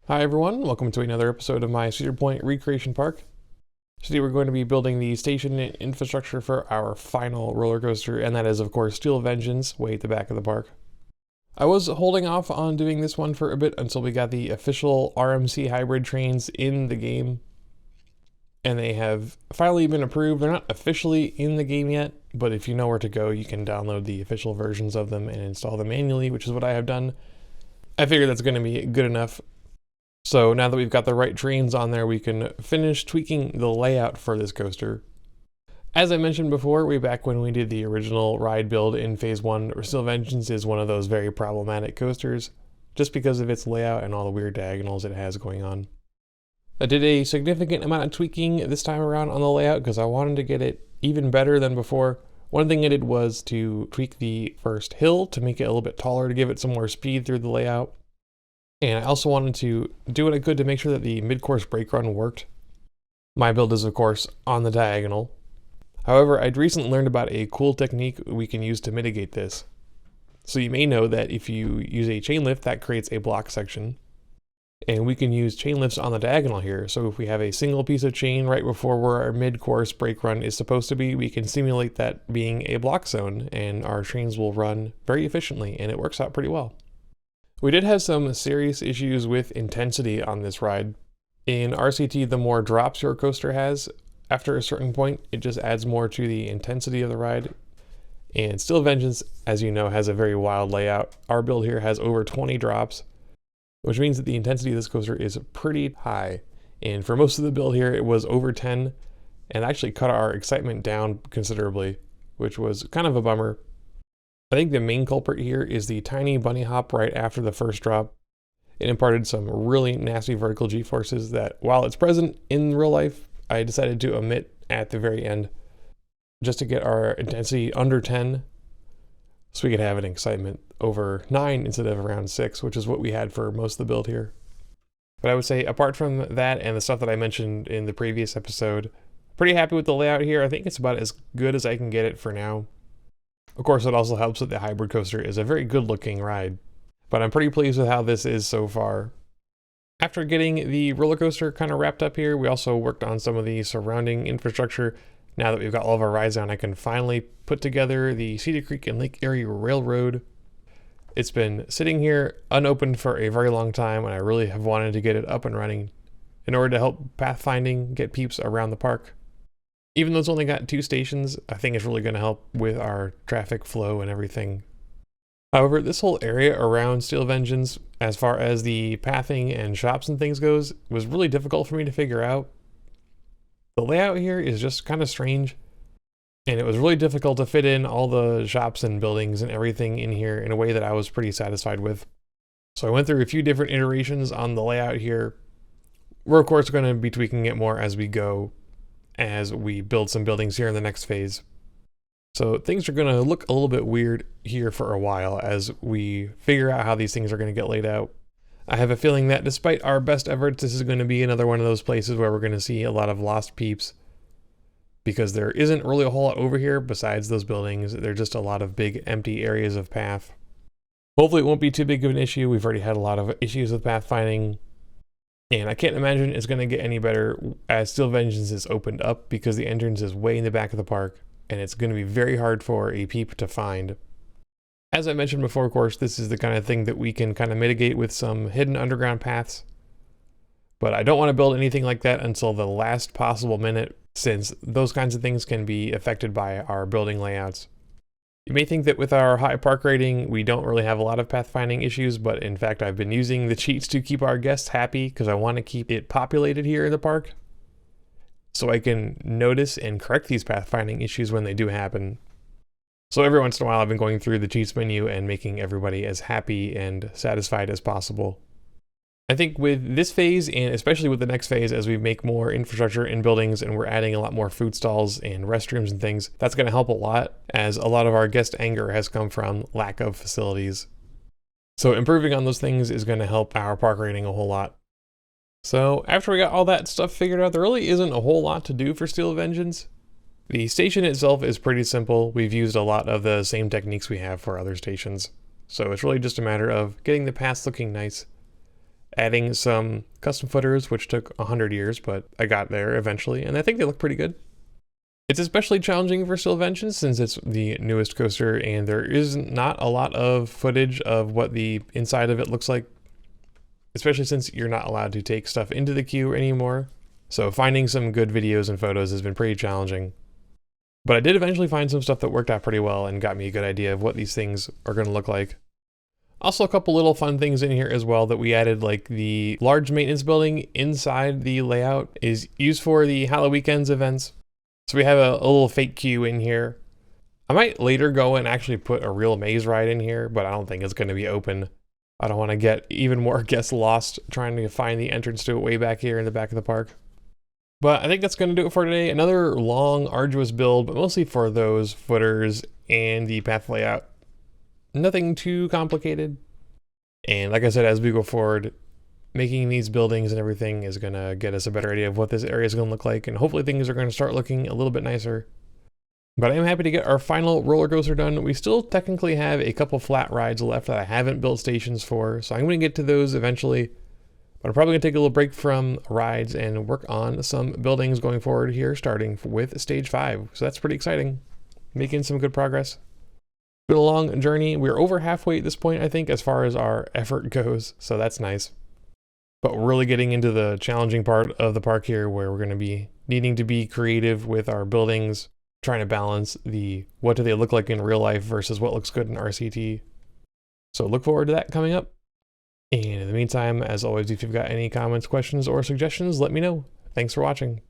Hi everyone, welcome to another episode of my Cedar Point Recreation Park. Today we're going to be building the station infrastructure for our final roller coaster, and that is of course Steel Vengeance, way at the back of the park. I was holding off on doing this one for a bit until we got the official RMC hybrid trains in the game, and they have finally been approved. They're not officially in the game yet, but if you know where to go, you can download the official versions of them and install them manually, which is what I have done. I figure that's going to be good enough. So now that we've got the right trains on there, we can finish tweaking the layout for this coaster. As I mentioned before, way back when we did the original ride build in Phase 1, Steel Vengeance is one of those very problematic coasters, just because of its layout and all the weird diagonals it has going on. I did a significant amount of tweaking this time around on the layout because I wanted to get it even better than before. One thing I did was to tweak the first hill to make it a little bit taller to give it some more speed through the layout. And I also wanted to do what I could to make sure that the mid-course brake run worked. My build is, of course, on the diagonal. However, I'd recently learned about a cool technique we can use to mitigate this. So you may know that if you use a chain lift, that creates a block section. And we can use chain lifts on the diagonal here. So if we have a single piece of chain right before where our mid-course brake run is supposed to be, we can simulate that being a block zone, and our trains will run very efficiently, and it works out pretty well. We did have some serious issues with intensity on this ride. In RCT, the more drops your coaster has, after a certain point, it just adds more to the intensity of the ride. And Steel Vengeance, as you know, has a very wild layout. Our build here has over 20 drops, which means that the intensity of this coaster is pretty high. And for most of the build here, it was over 10, and actually cut our excitement down considerably, which was kind of a bummer. I think the main culprit here is the tiny bunny hop right after the first drop. It imparted some really nasty vertical G-forces that, while it's present in real life, I decided to omit at the very end just to get our intensity under 10 so we could have an excitement over 9 instead of around 6, which is what we had for most of the build here. But I would say, apart from that and the stuff that I mentioned in the previous episode, pretty happy with the layout here. I think it's about as good as I can get it for now. Of course, it also helps that the hybrid coaster is a very good looking ride, but I'm pretty pleased with how this is so far. After getting the roller coaster kind of wrapped up here, we also worked on some of the surrounding infrastructure. Now that we've got all of our rides down, I can finally put together the Cedar Creek and Lake Erie Railroad. It's been sitting here unopened for a very long time, and I really have wanted to get it up and running in order to help pathfinding get peeps around the park. Even though it's only got 2 stations, I think it's really going to help with our traffic flow and everything. However, this whole area around Steel Vengeance, as far as the pathing and shops and things goes, was really difficult for me to figure out. The layout here is just kind of strange, and it was really difficult to fit in all the shops and buildings and everything in here in a way that I was pretty satisfied with. So I went through a few different iterations on the layout here. We're of course going to be tweaking it more as we go, as we build some buildings here in the next phase. So things are going to look a little bit weird here for a while as we figure out how these things are going to get laid out. I have a feeling that despite our best efforts, this is going to be another one of those places where we're going to see a lot of lost peeps, because there isn't really a whole lot over here besides those buildings. They're just a lot of big empty areas of path. Hopefully it won't be too big of an issue. We've already had a lot of issues with pathfinding, and I can't imagine it's going to get any better as Steel Vengeance is opened up, because the entrance is way in the back of the park, and it's going to be very hard for a peep to find. As I mentioned before, of course, this is the kind of thing that we can kind of mitigate with some hidden underground paths. But I don't want to build anything like that until the last possible minute, since those kinds of things can be affected by our building layouts. You may think that with our high park rating, we don't really have a lot of pathfinding issues, but in fact, I've been using the cheats to keep our guests happy because I want to keep it populated here in the park, so I can notice and correct these pathfinding issues when they do happen. So every once in a while, I've been going through the cheats menu and making everybody as happy and satisfied as possible. I think with this phase, and especially with the next phase, as we make more infrastructure in buildings and we're adding a lot more food stalls and restrooms and things, that's going to help a lot, as a lot of our guest anger has come from lack of facilities. So improving on those things is going to help our park rating a whole lot. So after we got all that stuff figured out, there really isn't a whole lot to do for Steel Vengeance. The station itself is pretty simple. We've used a lot of the same techniques we have for other stations. So it's really just a matter of getting the paths looking nice, adding some custom footers, which took 100 years, but I got there eventually, and I think they look pretty good. It's especially challenging for Steel Vengeance since it's the newest coaster and there is not a lot of footage of what the inside of it looks like, especially since you're not allowed to take stuff into the queue anymore. So finding some good videos and photos has been pretty challenging. But I did eventually find some stuff that worked out pretty well and got me a good idea of what these things are going to look like. Also a couple little fun things in here as well that we added, like the large maintenance building inside the layout is used for the Halloween Weekends events. So we have a little fake queue in here. I might later go and actually put a real maze ride in here, but I don't think it's going to be open. I don't want to get even more guests lost trying to find the entrance to it way back here in the back of the park. But I think that's going to do it for today. Another long, arduous build, but mostly for those footers and the path layout. Nothing too complicated. And like I said, as we go forward, making these buildings and everything is going to get us a better idea of what this area is going to look like. And hopefully things are going to start looking a little bit nicer. But I am happy to get our final roller coaster done. We still technically have a couple flat rides left that I haven't built stations for. So I'm going to get to those eventually. But I'm probably going to take a little break from rides and work on some buildings going forward here, starting with stage 5. So that's pretty exciting. Making some good progress. It's been a long journey. We're over halfway at this point, I think, as far as our effort goes. So that's nice. But we're really getting into the challenging part of the park here where we're going to be needing to be creative with our buildings, trying to balance the what do they look like in real life versus what looks good in RCT. So look forward to that coming up. And in the meantime, as always, if you've got any comments, questions, or suggestions, let me know. Thanks for watching.